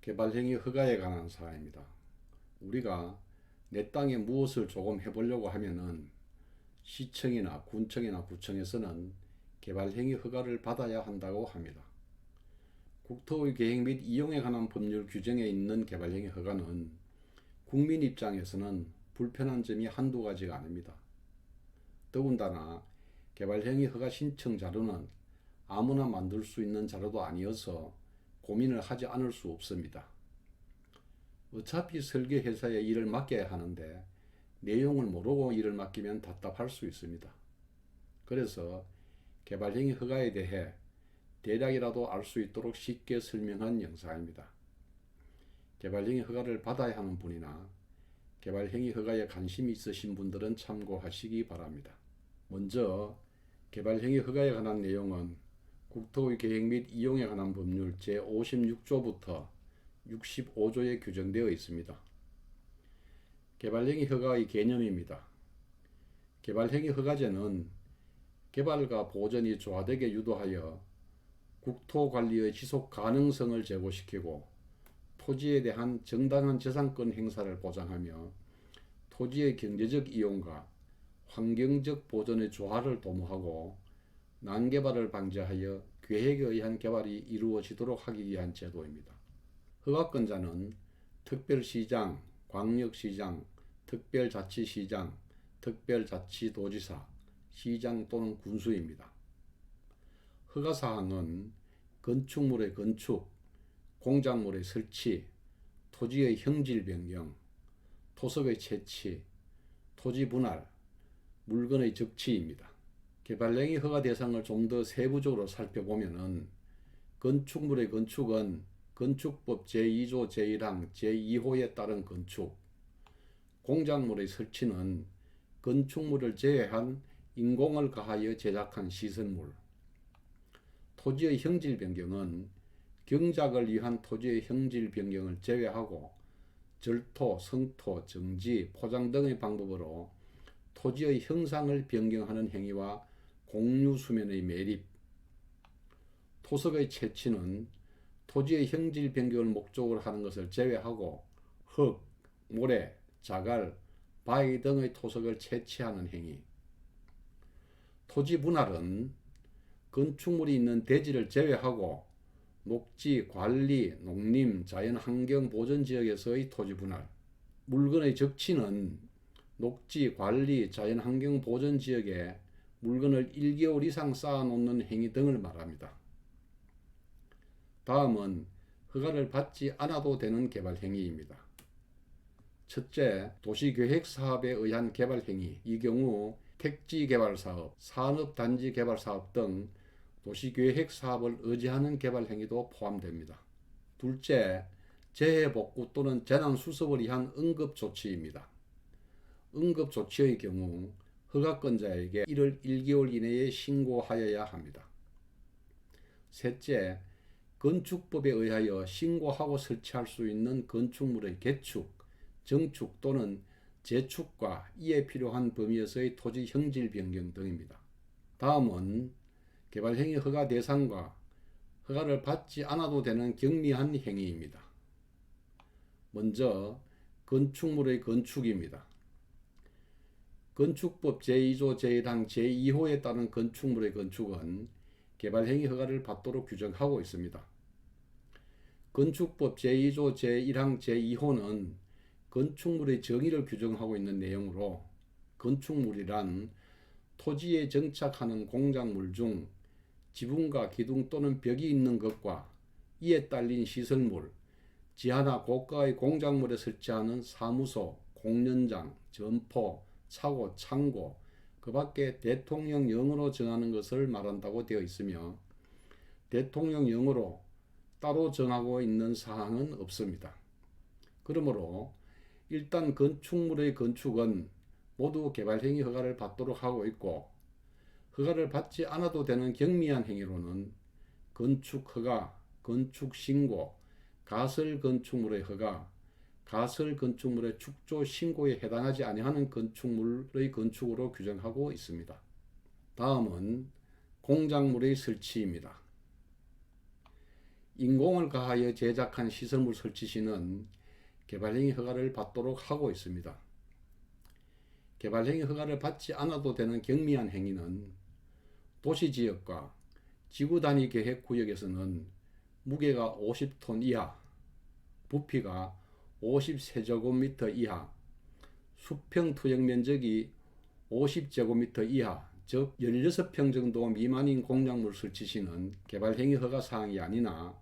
개발행위 허가에 관한 사항입니다. 우리가 내 땅에 무엇을 조금 해보려고 하면은 시청이나 군청이나 구청에서는 개발행위 허가를 받아야 한다고 합니다. 국토의 계획 및 이용에 관한 법률 규정에 있는 개발행위 허가는 국민 입장에서는 불편한 점이 한두 가지가 아닙니다. 더군다나 개발행위 허가 신청 자료는 아무나 만들 수 있는 자료도 아니어서 고민을 하지 않을 수 없습니다. 어차피 설계회사에 일을 맡겨야 하는데 내용을 모르고 일을 맡기면 답답할 수 있습니다. 그래서 개발행위 허가에 대해 대략이라도 알 수 있도록 쉽게 설명한 영상입니다. 개발행위 허가를 받아야 하는 분이나 개발행위 허가에 관심이 있으신 분들은 참고하시기 바랍니다. 먼저 개발행위 허가에 관한 내용은 국토의 계획 및 이용에 관한 법률 제56조부터 65조에 규정되어 있습니다. 개발행위 허가의 개념입니다. 개발행위 허가제는 개발과 보전이 조화되게 유도하여 국토관리의 지속 가능성을 제고시키고 토지에 대한 정당한 재산권 행사를 보장하며 토지의 경제적 이용과 환경적 보존의 조화를 도모하고 난개발을 방지하여 계획에 의한 개발이 이루어지도록 하기 위한 제도입니다. 허가권자는 특별시장, 광역시장, 특별자치시장, 특별자치도지사, 시장 또는 군수입니다. 허가사항은 건축물의 건축, 공작물의 설치, 토지의 형질 변경, 토석의 채취, 토지 분할, 물건의 적치입니다. 개발행위 허가 대상을 좀 더 세부적으로 살펴보면 건축물의 건축은 건축법 제2조 제1항 제2호에 따른 건축, 공작물의 설치는 건축물을 제외한 인공을 가하여 제작한 시설물, 토지의 형질 변경은 경작을 위한 토지의 형질 변경을 제외하고 절토, 성토, 정지, 포장 등의 방법으로 토지의 형상을 변경하는 행위와 공유수면의 매립, 토석의 채취는 토지의 형질 변경을 목적으로 하는 것을 제외하고 흙, 모래, 자갈, 바위 등의 토석을 채취하는 행위, 토지 분할은 건축물이 있는 대지를 제외하고 녹지, 관리, 농림, 자연환경 보전지역에서의 토지 분할, 물건의 적치는 녹지, 관리, 자연환경 보전지역에 물건을 1개월 이상 쌓아놓는 행위 등을 말합니다. 다음은 허가를 받지 않아도 되는 개발행위입니다. 첫째, 도시계획사업에 의한 개발행위. 이 경우 택지개발사업, 산업단지개발사업 등 도시계획사업을 의지하는 개발행위도 포함됩니다. 둘째, 재해복구 또는 재난수습을 위한 응급조치입니다. 응급조치의 경우 허가권자에게 이를 1개월 이내에 신고하여야 합니다. 셋째, 건축법에 의하여 신고하고 설치할 수 있는 건축물의 개축, 정축 또는 재축과 이에 필요한 범위에서의 토지 형질 변경 등입니다. 다음은 개발행위 허가 대상과 허가를 받지 않아도 되는 경미한 행위입니다. 먼저 건축물의 건축입니다. 건축법 제2조 제1항 제2호에 따른 건축물의 건축은 개발행위 허가를 받도록 규정하고 있습니다. 건축법 제2조 제1항 제2호는 건축물의 정의를 규정하고 있는 내용으로 건축물이란 토지에 정착하는 공작물 중 지붕과 기둥 또는 벽이 있는 것과 이에 딸린 시설물, 지하나 고가의 공작물에 설치하는 사무소, 공연장, 점포, 차고, 창고, 그 밖에 대통령령으로 정하는 것을 말한다고 되어 있으며 대통령령으로 따로 정하고 있는 사항은 없습니다. 그러므로 일단 건축물의 건축은 모두 개발행위 허가를 받도록 하고 있고 허가를 받지 않아도 되는 경미한 행위로는 건축허가, 건축신고, 가설건축물의 허가, 가설건축물의 축조신고에 해당하지 아니하는 건축물의 건축으로 규정하고 있습니다. 다음은 공작물의 설치입니다. 인공을 가하여 제작한 시설물 설치 시는 개발행위 허가를 받도록 하고 있습니다. 개발행위 허가를 받지 않아도 되는 경미한 행위는 도시지역과 지구단위 계획구역에서는 무게가 50톤 이하, 부피가 50세제곱미터 이하, 수평 투영 면적이 50제곱미터 이하, 즉 16평 정도 미만인 공작물 설치 시는 개발행위 허가 사항이 아니나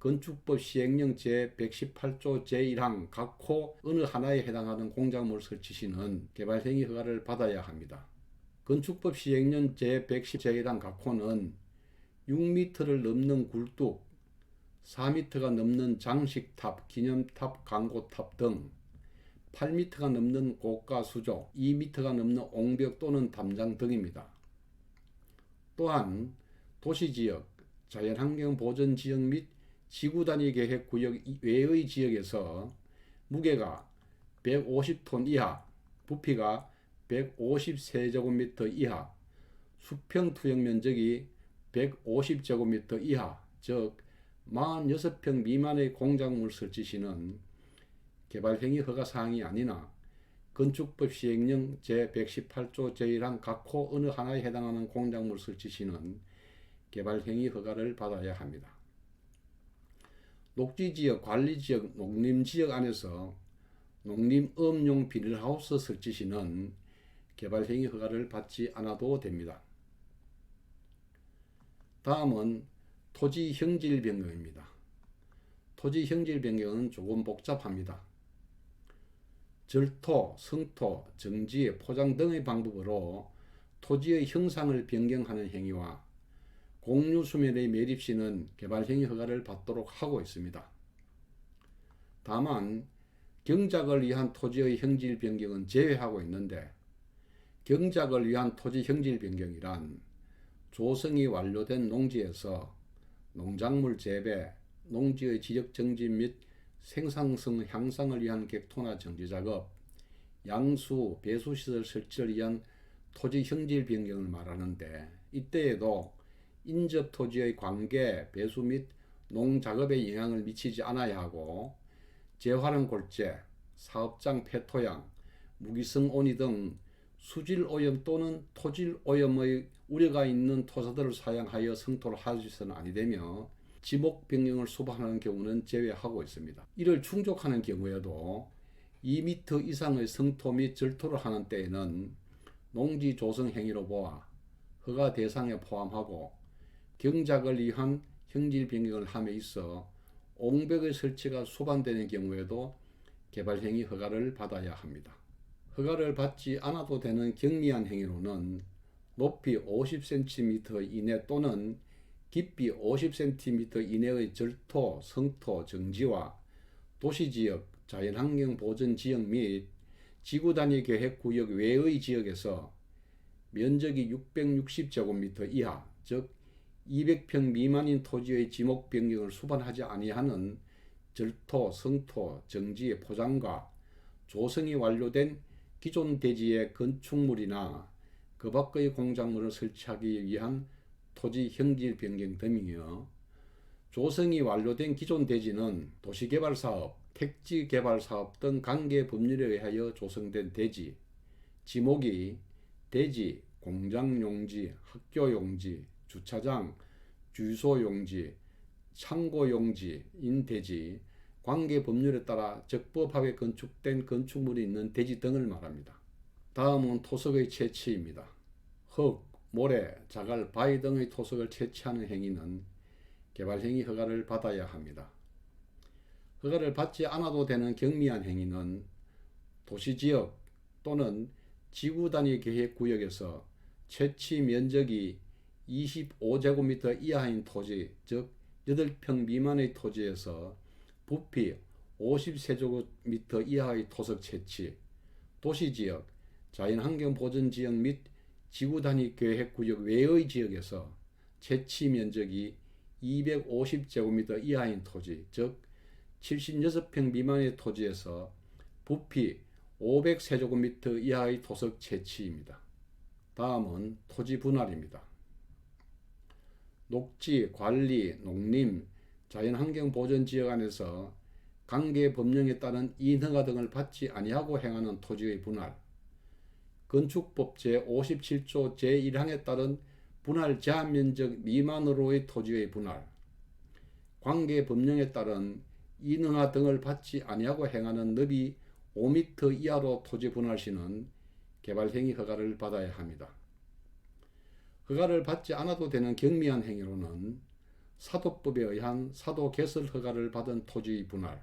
건축법 시행령 제118조 제1항 각호 어느 하나에 해당하는 공작물 설치 시는 개발행위 허가를 받아야 합니다. 건축법 시행령 제110 제1항 각호는 6m를 넘는 굴뚝, 4m가 넘는 장식탑, 기념탑, 광고탑 등 8m가 넘는 고가 수조, 2m가 넘는 옹벽 또는 담장 등입니다. 또한 도시지역, 자연환경보전지역 및 지구단위 계획구역 외의 지역에서 무게가 150톤 이하, 부피가 150세제곱미터 이하, 수평 투영 면적이 150제곱미터 이하, 즉 46평 미만의 공작물 설치 시는 개발행위 허가 사항이 아니나 건축법 시행령 제118조 제1항 각호 어느 하나에 해당하는 공작물 설치 시는 개발행위 허가를 받아야 합니다. 녹지지역, 관리지역, 농림지역 안에서 농림업용 비닐하우스 설치 시는 개발행위 허가를 받지 않아도 됩니다. 다음은 토지 형질 변경입니다. 토지 형질 변경은 조금 복잡합니다. 절토, 성토, 정지, 포장 등의 방법으로 토지의 형상을 변경하는 행위와 공유수면의 매립 시는 개발행위 허가를 받도록 하고 있습니다. 다만 경작을 위한 토지의 형질 변경은 제외하고 있는데, 경작을 위한 토지 형질 변경이란 조성이 완료된 농지에서 농작물 재배, 농지의 지적 정진 및 생산성 향상을 위한 객토나 정지 작업, 양수, 배수시설 설치를 위한 토지 형질 변경을 말하는데, 이때에도 인접 토지의 관계, 배수 및 농작업에 영향을 미치지 않아야 하고 재활용 골재, 사업장 폐토양, 무기성 온이 등 수질 오염 또는 토질 오염의 우려가 있는 토사들을 사용하여 성토를 하여서는 아니 되며 지목 변경을 수반하는 경우는 제외하고 있습니다. 이를 충족하는 경우에도 2m 이상의 성토 및 절토를 하는 때에는 농지 조성 행위로 보아 허가 대상에 포함하고 경작을 위한 형질 변경을 함에 있어 옹벽의 설치가 수반되는 경우에도 개발행위 허가를 받아야 합니다. 허가를 받지 않아도 되는 경미한 행위로는 높이 50cm 이내 또는 깊이 50cm 이내의 절토, 성토, 정지와 도시지역, 자연환경보전지역 및 지구단위 계획구역 외의 지역에서 면적이 660제곱미터 이하, 즉 200평 미만인 토지의 지목 변경을 수반하지 아니하는 절토, 성토, 정지, 포장과 조성이 완료된 기존 대지의 건축물이나 그 밖의 공작물을 설치하기 위한 토지 형질 변경 등이며, 조성이 완료된 기존 대지는 도시개발사업, 택지개발사업 등 관계 법률에 의하여 조성된 대지, 지목이 대지, 공장용지, 학교용지, 주차장, 주유소용지, 창고용지인 대지, 관계 법률에 따라 적법하게 건축된 건축물이 있는 대지 등을 말합니다. 다음은 토석의 채취입니다. 흙, 모래, 자갈, 바위 등의 토석을 채취하는 행위는 개발행위 허가를 받아야 합니다. 허가를 받지 않아도 되는 경미한 행위는 도시지역 또는 지구단위 계획구역에서 채취 면적이 25제곱미터 이하인 토지, 즉 8평 미만의 토지에서 부피 50세제곱미터 이하의 토석 채취, 도시지역, 자연환경보전지역 및 지구단위 계획구역 외의 지역에서 채취 면적이 250제곱미터 이하인 토지, 즉 76평 미만의 토지에서 부피 500세제곱미터 이하의 토석 채취입니다. 다음은 토지 분할입니다. 녹지, 관리, 농림, 자연환경보전지역 안에서 관계법령에 따른 이인허가 등을 받지 아니하고 행하는 토지의 분할, 건축법 제57조 제1항에 따른 분할 제한면적 미만으로의 토지의 분할, 관계법령에 따른 이인허가 등을 받지 아니하고 행하는 너비 5m 이하로 토지 분할 시는 개발행위 허가를 받아야 합니다. 허가를 받지 않아도 되는 경미한 행위로는 사도법에 의한 사도 개설 허가를 받은 토지의 분할,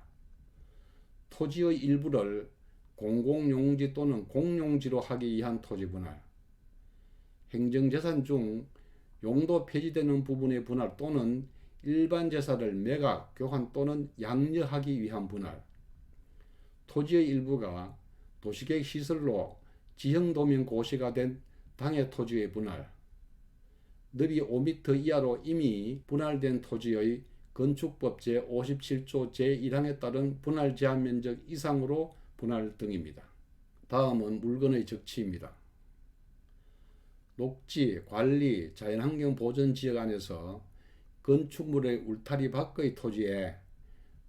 토지의 일부를 공공용지 또는 공용지로 하기 위한 토지 분할, 행정재산 중 용도 폐지되는 부분의 분할 또는 일반 재산을 매각, 교환 또는 양려하기 위한 분할, 토지의 일부가 도시계획 시설로 지형도면 고시가 된 당해 토지의 분할, 너비 5m 이하로 이미 분할된 토지의 건축법 제57조 제1항에 따른 분할 제한 면적 이상으로 분할 등입니다. 다음은 물건의 적치입니다. 녹지, 관리, 자연환경 보전 지역 안에서 건축물의 울타리 밖의 토지에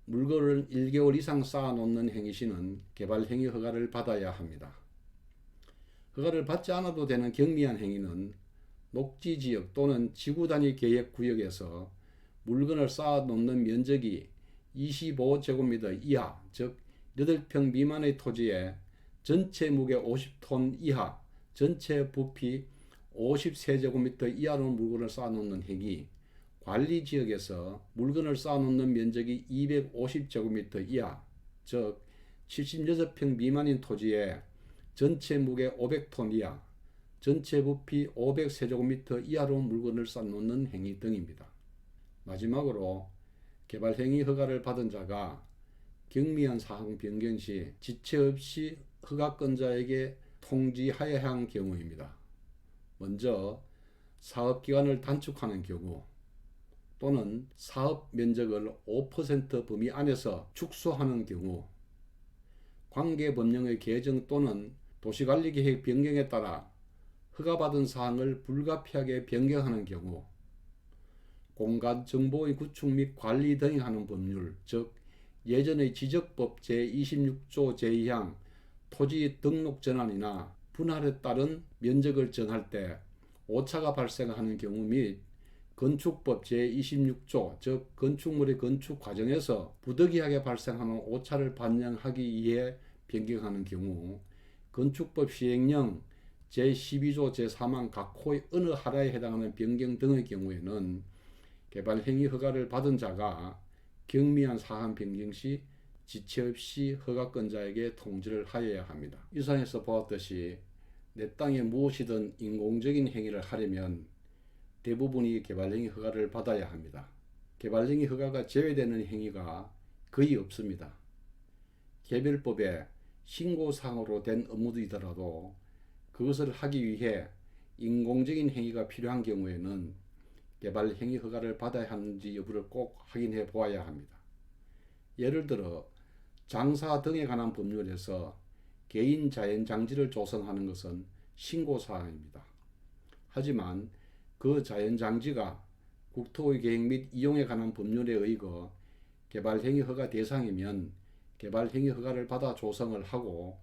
물건을 1개월 이상 쌓아놓는 행위 시는 개발행위 허가를 받아야 합니다. 허가를 받지 않아도 되는 경미한 행위는 녹지지역 또는 지구단위 계획구역에서 물건을 쌓아놓는 면적이 25제곱미터 이하, 즉 8평 미만의 토지에 전체 무게 50톤 이하, 전체 부피 53제곱미터 이하로 물건을 쌓아놓는 행위, 관리지역에서 물건을 쌓아놓는 면적이 250제곱미터 이하, 즉 76평 미만인 토지에 전체 무게 500톤 이하, 전체 부피 500세제곱미터 이하로 물건을 쌓아놓는 행위 등입니다. 마지막으로 개발행위 허가를 받은 자가 경미한 사항 변경 시 지체 없이 허가권자에게 통지하여야 할 경우입니다. 먼저 사업기간을 단축하는 경우 또는 사업 면적을 5% 범위 안에서 축소하는 경우, 관계법령의 개정 또는 도시관리계획 변경에 따라 허가받은 사항을 불가피하게 변경하는 경우, 공간정보의 구축 및 관리 등에 하는 법률, 즉 예전의 지적법 제26조 제2항 토지 등록 전환이나 분할에 따른 면적을 정할 때 오차가 발생하는 경우 및 건축법 제26조, 즉 건축물의 건축 과정에서 부득이하게 발생하는 오차를 반영하기 위해 변경하는 경우, 건축법 시행령 제12조 제3항 각 호의 어느 하나에 해당하는 변경 등의 경우에는 개발행위 허가를 받은 자가 경미한 사항 변경 시 지체 없이 허가권자에게 통지를 하여야 합니다. 이상에서 보았듯이 내 땅에 무엇이든 인공적인 행위를 하려면 대부분이 개발행위 허가를 받아야 합니다. 개발행위 허가가 제외되는 행위가 거의 없습니다. 개별법에 신고사항으로 된 업무이더라도 그것을 하기 위해 인공적인 행위가 필요한 경우에는 개발행위 허가를 받아야 하는지 여부를 꼭 확인해 보아야 합니다. 예를 들어 장사 등에 관한 법률에서 개인 자연장지를 조성하는 것은 신고사항입니다. 하지만 그 자연장지가 국토의 계획 및 이용에 관한 법률에 의거 개발행위 허가 대상이면 개발행위 허가를 받아 조성을 하고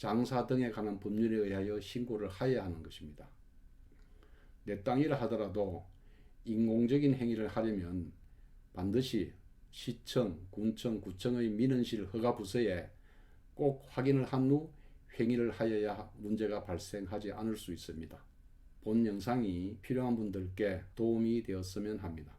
장사 등에 관한 법률에 의하여 신고를 하여야 하는 것입니다. 내 땅이라 하더라도 인공적인 행위를 하려면 반드시 시청, 군청, 구청의 민원실 허가부서에 꼭 확인을 한 후 행위를 하여야 문제가 발생하지 않을 수 있습니다. 본 영상이 필요한 분들께 도움이 되었으면 합니다.